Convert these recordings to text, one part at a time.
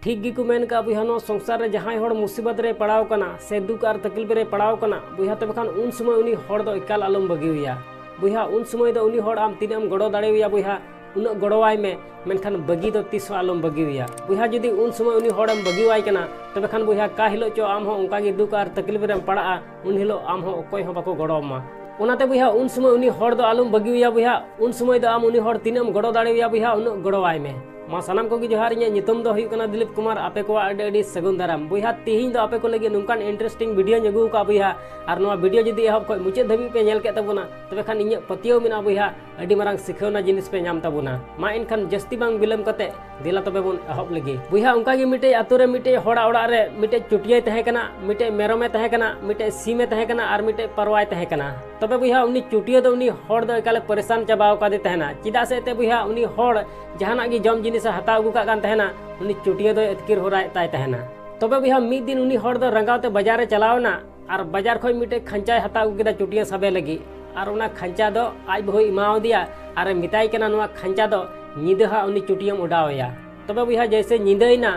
ठीक गी को मेन का बुहा नो संसार रे जहां हर मुसीबत रे पड़ाव कना से दुख और तकलीफ रे पड़ाव कना बुहा तबे खान उन समय उनी हर दो एकाल आलम बगी हुआ बुहा उन समय दो उनी हर आम तीनम गड़ो दाड़े हुआ बुहा उन गड़ोवाय में मेनखान बगी दो तीस आलम बगी हुआ बुहा जुदी उन समय उनी हरम बगीवाय कना तबे खान बुहा का हिलो चो आम हो उनका गी दुख और तकलीफ रे पड़ा उन हिलो आम हो कोई हो बाको गड़ोमा उनाते बुहा उन समय उनी हर दो आलम बगी हुआ बुहा उन समय दो आम उनी हर तीनम गड़ो दाड़े हुआ बुहा उन गड़ोवाय में मा सानाम को जोहार इतम दो हुई दिलीप कुमार आपे को अड़ी सगुन दाराम बुहा तीन दो आपे को लगे नौकान इंटरेस्टिंग वीडियो अगू का बुहा और नवा वीडियो जुदी एहब खो मुचाद धाबी पे नेल के तबना तबे खान इन पतियो मेना बुहा अड़ी मारंग सिखावना जिनिस पे नाम तबना मा इनखान जस्ती बांग बिलम कते दिला तबे बन एहब लगे बुहा उनका गे मिटे आतो रे मिटे होड़ा ओड़ा रे मिटे चुटिया तहे कना मिटे मेरोमे तहे कना मिटे सीमे तहे कना और मिटे परवाय तहे कना तबे बुहा उनी चुटिया दो उनी होड़ दो एकाले परेशान चाबाव कादे तहना चिदा से ते बुहा उनी होड़ जहाना गी जम जिनिस हता अगू का तहना उनी चुटिया दो एतकिर होराय ताय तहना तबे बुहा मिद दिन उनी होड़ दो रंगावते बाजार चलावना और बाजार खो मिटे खंचाय हता अगू केदा चुटिया सबे लगी और उना खंचा दो आज बहु इमाव दिया और मिताई कना नुआ खंचा दो निदहा उनी चुटियम उडावया तबे बुहा जैसे निदैना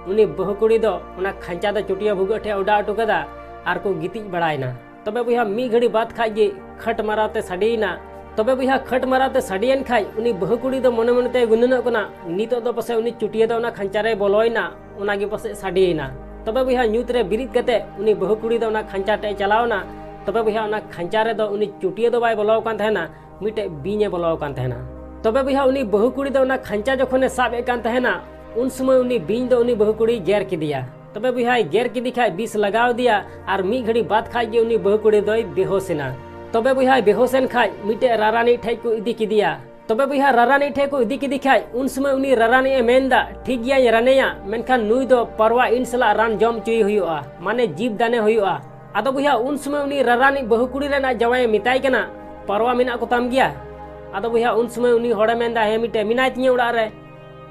उनी बहुकुड़ी दो उना खंचा दो चुटिया भुगा ठे उडा अटो कदा और को गिति बड़ायना तबे बुहा मी घड़ी बात खाई गे खट माराते सडीना तबे बुहा खट माराते सडियन खाई उनी बहुकुड़ी दो मने मने ते गुननो कना नितो दो पसे उनी चुटिया दो उना खंचा रे बोलोयना उनागे पसे सडीना तबे बुहा न्यूत रे बिरित कते उनी बहुकुड़ी दो उना खंचा ते चलावना तबे बुहा उना खंचा रे दो उनी चुटिया दो बाय बोलाव कान तहना मिटे बीने बोलाव कान तहना तबे बुहा उनी बहुकुड़ी दो उना खंचा जखने साबे कान तहना उन समय उनी बीन दो उनी बहुकुड़ी गेर किदिया तबे बुहा गेर किदी खाय बीस लगाव दिया और मी घड़ी बात खाई गे उनी बहुकुड़ी दोय बेहोसेना तबे बुहा बेहोसेन खाय मिटे रारानी ठे को इदी किदिया तबे बुहा रारानी ठे को इदी किदी खाय उन समय उनी रारानी ए मेनदा ठीक गया रानेया मेनखान नुई दो परवा इन सला रान जम चुई हुआ माने जीव दाने हुआ आदो बुहा उन समय उनी रारानी बहुकुड़ी रेना जवाय मिताई कना परवा मेना को ताम गया आदो बुहा उन समय उनी होड़े मेनदा हे मिटे मिनाय तिया उड़ा रे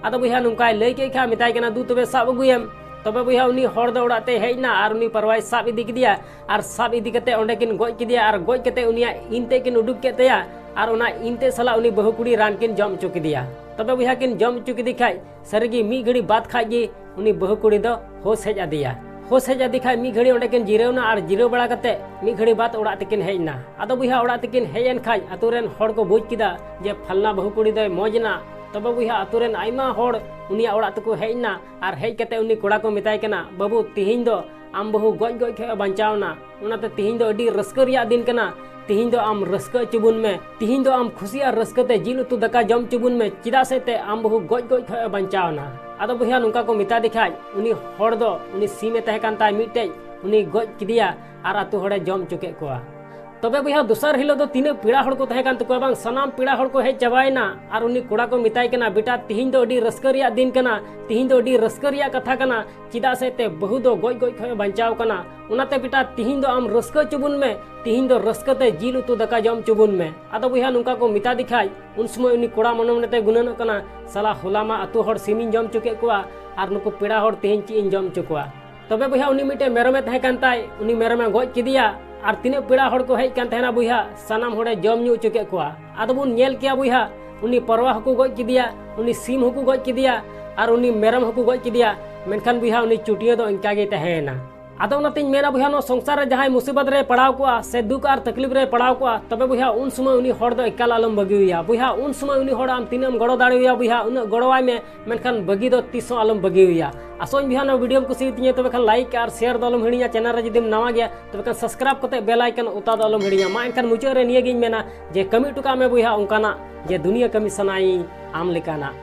आदो बुहा नुकाय लई के खा मिताई कना दू तबे साब अगुयम तबे बुहा उनी होड़ दो उड़ाते हेजना और उनी परवाय साब इदी किदिया और साब इदी कते ओंडे किन गोज किदिया और गोज कते उनिया इनते किन उडुक केतेया और उना इनते सला उनी बहुकुड़ी रान किन जम चुकी दिया तबे बुहा किन जम चुकी दिखाई सरगी मी घड़ी बात खाई गे उनी बहुकुड़ी दो होश हेज आदिया होश हेज आदि खाई मी घड़ी ओंडे किन जिरावना और जिराव बड़ा कते मी घड़ी बात उड़ा तकिन हेजना आदो बुहा उड़ा तकिन हेजन खाई अतुरेन होड़ को बुझ किदा जे फलना बहुकुड़ी दो मौजना तबे बुहा अतुरेन आइमा होड़ उनिया ओड़ा तको हेजना और हेज कते उनी कोड़ा को मिताय कना बाबू तिहिन दो आम बहु गोज गोज खे बंचावना उनाते तिहिन दो अडी रस्का रिया दिन कना तिहिन दो आम रस्का चुबुन में तिहिन दो आम खुशिया रस्कते जिल उतु दका जम चुबुन में चिदा से ते आम बहु गोज गोज खे बंचावना आदो बुहा नुका को मिता दिखाय उनी होड़ दो उनी सीमे तहे कान ताय मिटे उनी गोज किदिया और आतु होड़े जम चुके कोआ तबे बुहा दोसर हिलो दो तीन पीड़ा हड़ को तहे कान तको बांग सनाम पीड़ा हड़ को हेज चाबायना और उनी कोड़ा को मिताय कना बेटा तिहिन दो अडी रस्का रिया दिन कना तिहिन दो अडी रस्का रिया कथा कना चिदा से ते बहु दो गोज गोज खे बंचाव कना उनाते बेटा तिहिन दो आम रस्का चुबुन में तिहिन दो रस्कते जिल उतु दका जम चुबुन में आदो बुहा नुका को मिता दिखाय उन समय उनी कोड़ा मने मनेते गुननो कना साला होलामा अतु हड़ सिमिन जम चुके कोआ और नुको पीड़ा हड़ तिहिन ची जम चुकोआ तबे बुहा उनी मिटे मेरोमे तहे कान ताय उनी मेरोमे गोज किदिया और तीन पीड़ा हड़ को हेज कान तहना बुहा सानाम होड़े जम न्यू चुके कोआ आदो बुन नेल किया बुहा उनी परवा हकु गोज किदिया उनी सीम हकु गोज किदिया और उनी मेरम हकु गोज किदिया मेनखान बुहा उनी चुटिया दो इनका गे तहेना आदो उनातिन मेना बुहा नो संसार रे जहां मुसीबत रे पड़ाव कोआ से दुख और तकलीफ रे पड़ाव कोआ तबे बुहा उन समय उनी होड़ दो एकाल आलम बगी हुआ बुहा उन समय उनी होड़ आम तीनम गड़ो दाड़े हुआ बुहा उन गड़ोवाय में मेनखान बगी दो तीसो आलम बगी हुआ आसोन बुहा नो वीडियो कुसी तिये तबे खान लाइक और शेयर दो आलम हिड़िया चैनल रे जदिम नवा गया तबे खान सब्सक्राइब कते बेल आइकन उता दो आलम हिड़िया मा एनखान मुचा रे निये गिन मेना जे कमी टुका में बुहा उनकाना जे दुनिया कमी सनाई आम लेकाना।